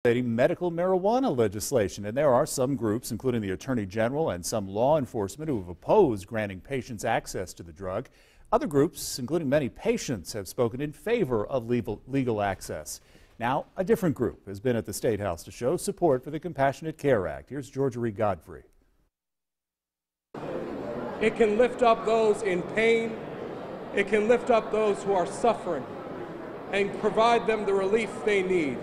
Medical marijuana legislation, and there are some groups, including the Attorney General and some law enforcement, who have opposed granting patients access to the drug. Other groups, including many patients, have spoken in favor of legal access. Now, a different group has been at the State House to show support for the Compassionate Care Act. Here's Georgia Godfrey. It can lift up those in pain. It can lift up those who are suffering and provide them the relief they need.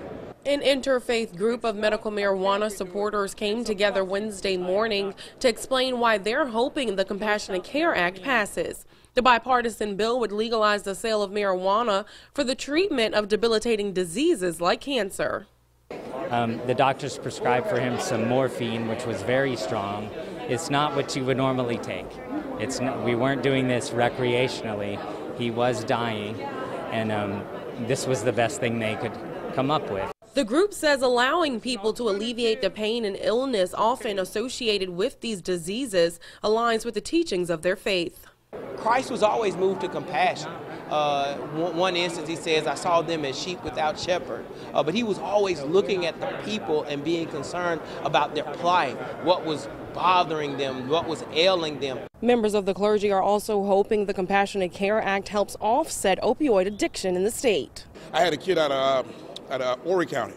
An interfaith group of medical marijuana supporters came together Wednesday morning to explain why they're hoping the Compassionate Care Act passes. The bipartisan bill would legalize the sale of marijuana for the treatment of debilitating diseases like cancer. The doctors prescribed for him some morphine, which was very strong. It's not what you would normally take. We weren't doing this recreationally. He was dying, and this was the best thing they could come up with. The group says allowing people to alleviate the pain and illness often associated with these diseases aligns with the teachings of their faith. Christ was always moved to compassion. One instance he says, I saw them as sheep without shepherd. But he was always looking at the people and being concerned about their plight, what was bothering them, what was ailing them. Members of the clergy are also hoping the Compassionate Care Act helps offset opioid addiction in the state. I had a kid out of Horry County,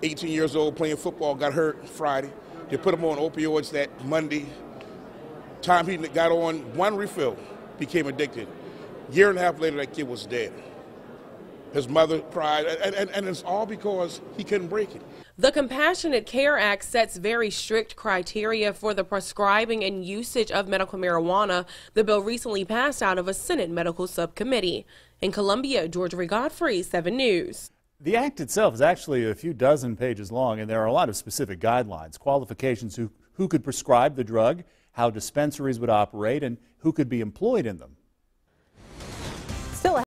18 years old, playing football, got hurt Friday. They put him on opioids that Monday. Time he got on one refill, became addicted. Year and a half later, that kid was dead. His mother cried, and it's all because he couldn't break it. The Compassionate Care Act sets very strict criteria for the prescribing and usage of medical marijuana. The bill recently passed out of a Senate medical subcommittee. In Columbia, Georgia Godfrey, 7 News. The act itself is actually a few dozen pages long, and there are a lot of specific guidelines, qualifications, who could prescribe the drug, how dispensaries would operate, and who could be employed in them.